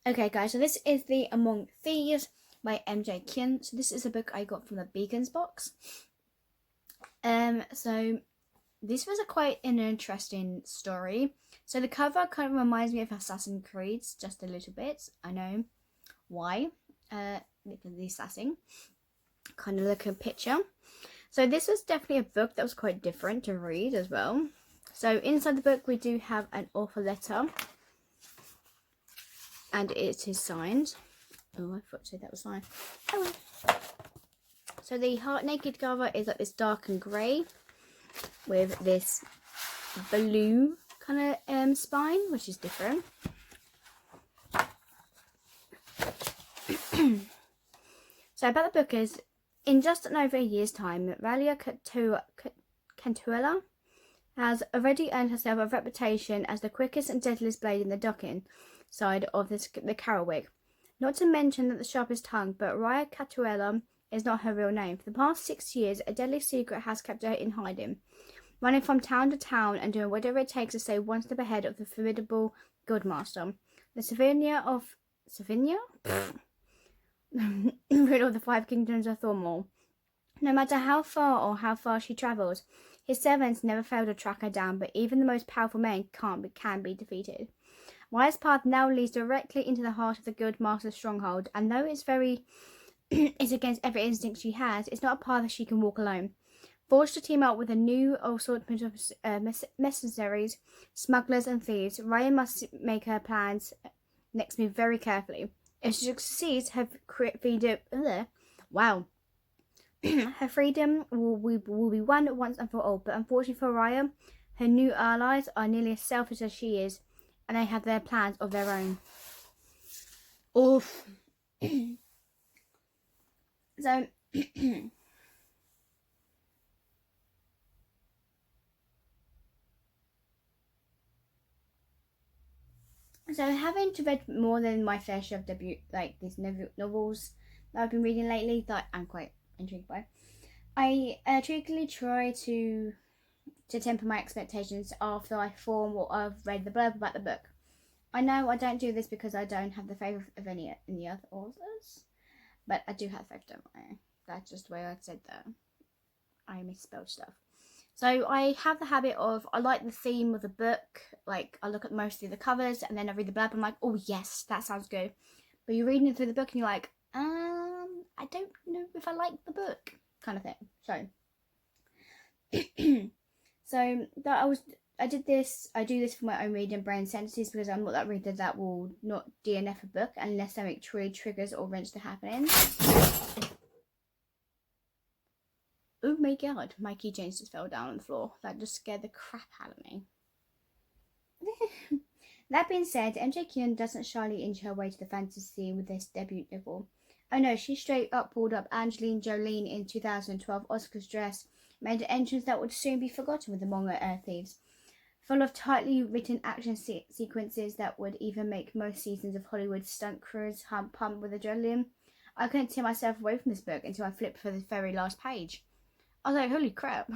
Okay guys, so this is the Among Thieves by M.J.Kuhn. So this is a book I got from the Beacons box. So this was quite an interesting story. So the cover kind of reminds me of Assassin's Creed, just a little bit. I know why. Because the assassin. Kind of look at a picture. So this was definitely a book that was quite different to read as well. So inside the book we do have an author letter. And it is signed. Oh, I thought that was signed. Oh well. So the Heart Naked cover is like this dark and grey with this blue kind of spine, which is different. So about the book is, in just over a year's time, Valia Cantuella has already earned herself a reputation as the quickest and deadliest blade in the docking side of the Carrowwick. Not to mention that the sharpest tongue, but Raya Catuella is not her real name. For the past 6 years, a deadly secret has kept her in hiding, running from town to town and doing whatever it takes to stay one step ahead of the formidable Guildmaster. The Savinia rid of the 5 kingdoms of Thormore. No matter how far she travels, his servants never fail to track her down, but even the most powerful men can be defeated. Raya's path now leads directly into the heart of the Guildmaster's stronghold, and though it's against every instinct she has, it's not a path that she can walk alone. Forced to team up with a new assortment of mercenaries, smugglers and thieves, Raya must make her plans next move very carefully. If she succeeds, her freedom will be won once and for all. But unfortunately for Raya, her new allies are nearly as selfish as she is, and they have their plans of their own. Oof. So having read more than my fair share of these novels that I've been reading lately that I'm quite intrigued by, I trickily try to temper my expectations after I form what I've read the blurb about the book. I know I don't do this because I don't have the favour of any other authors, but I do have favour, don't I? That's just the way I said that. I misspelled stuff. So I have the habit of, I like the theme of the book, like I look at mostly the covers and then I read the blurb, I'm like, oh yes, that sounds good. But you're reading it through the book and you're like, I don't know if I like the book, kind of thing. So I do this for my own reading brain sentences because I'm not that reader that will not DNF a book unless something truly triggers or wrench the happening. Oh my god, my keychains just fell down on the floor. That just scared the crap out of me. That being said, M.J.Kuhn doesn't shyly inch her way to the fantasy scene with this debut novel. Oh no, she straight up pulled up Angeline Jolie in 2012 Oscar's dress, made an entrance that would soon be forgotten with Among Thieves. Full of tightly written action sequences that would even make most seasons of Hollywood stunt crews pump with adrenaline. I couldn't tear myself away from this book until I flipped for the very last page. I was like, holy crap.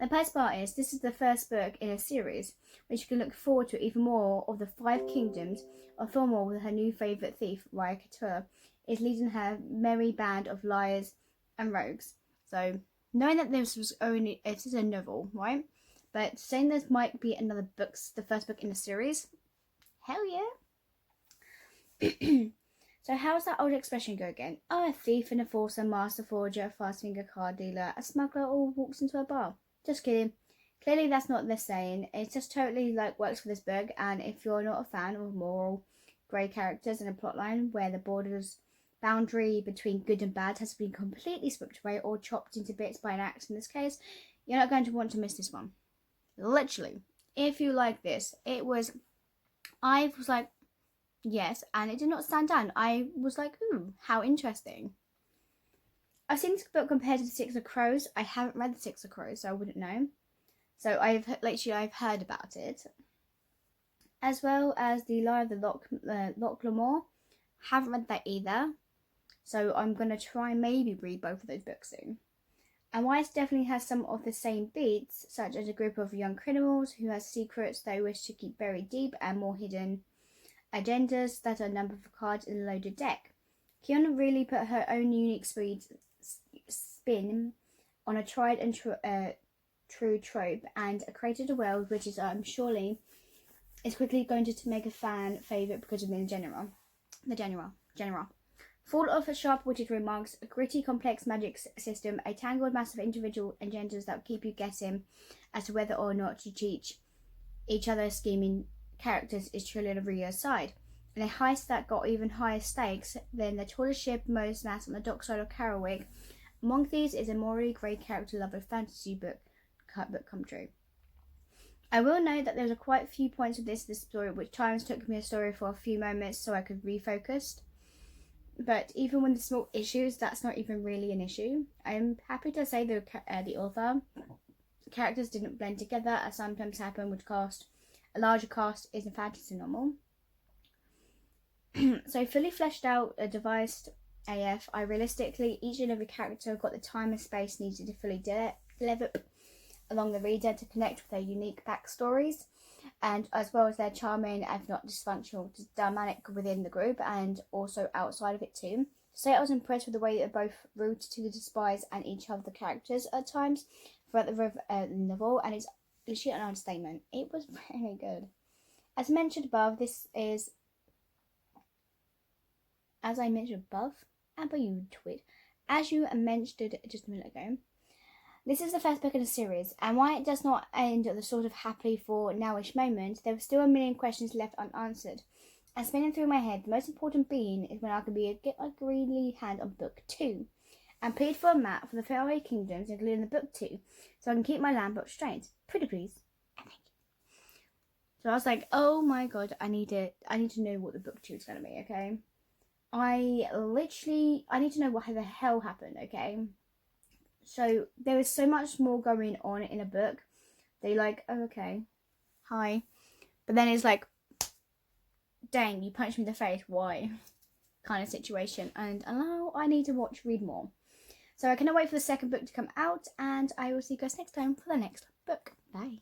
The best part is, this is the first book in a series, which you can look forward to even more of the 5 kingdoms of Thormore with her new favourite thief, Raya Couture, is leading her merry band of liars and rogues. So, knowing that this is a novel, right? But saying this might be the first book in the series, hell yeah. So how's that old expression go again? Oh, a thief, an enforcer, master forger, a fast finger card dealer, a smuggler all walks into a bar. Just kidding. Clearly that's not what they're saying. It just totally works for this book, and if you're not a fan of moral grey characters and a plotline where the boundary between good and bad has been completely swept away or chopped into bits by an axe in this case, you're not going to want to miss this one. Literally. If you like this, I was like, yes, and it did not stand down. I was like, ooh, how interesting. I've seen this book compared to The Six of Crows. I haven't read The Six of Crows, so I wouldn't know. So I've heard about it. As well as The Lie of the Loch Lamore. Haven't read that either. So I'm going to try and maybe read both of those books soon. And Wise definitely has some of the same beats, such as a group of young criminals who has secrets they wish to keep buried deep and more hidden agendas that are numbered for cards in a loaded deck. Kuhn really put her own unique spin on a tried and true trope and created a world which is surely is quickly going to make a fan favourite because of the general. Full of sharp-witted remarks, a gritty, complex magic system, a tangled mass of individual agendas that keep you guessing as to whether or not to cheat each other's scheming characters is truly on Rio's side. And a heist that got even higher stakes than the tallest ship most mass on the dockside of Carolwick. Among these is a morally great character lover fantasy book come true. I will note that there's quite a few points of this story which times took me a story for a few moments so I could refocus. But even with the small issues, that's not even really an issue. I'm happy to say the author characters didn't blend together, as sometimes happen with cast. A larger cast is in fantasy novel. So fully fleshed out, devised AF, I realistically, each and every character got the time and space needed to fully deliver along the reader to connect with their unique backstories, and as well as their charming, if not dysfunctional, dynamic within the group and also outside of it too. So I was impressed with the way that both rooted to the despise and each of the characters at times throughout the novel, and it's literally an understatement. It was very good. As mentioned above, as I mentioned above, Amber, you twit. As you mentioned just a minute ago, this is the first book in the series, and while it does not end at the sort of happily for nowish moment, there are still a million questions left unanswered. And spinning through my head, the most important being is when I can get my greedy hand on book 2, and plead for a map for the Faroe Kingdoms, including the book 2, so I can keep my land book straight. Pretty please. So I was like, oh my god, I need to know what the book 2 is going to be, okay? I need to know what the hell happened, okay? So there is so much more going on in a book. They like, oh, okay, hi. But then it's like, dang, you punched me in the face, why? Kind of situation. And now I need to read more. So I cannot wait for the second book to come out, and I will see you guys next time for the next book. Bye.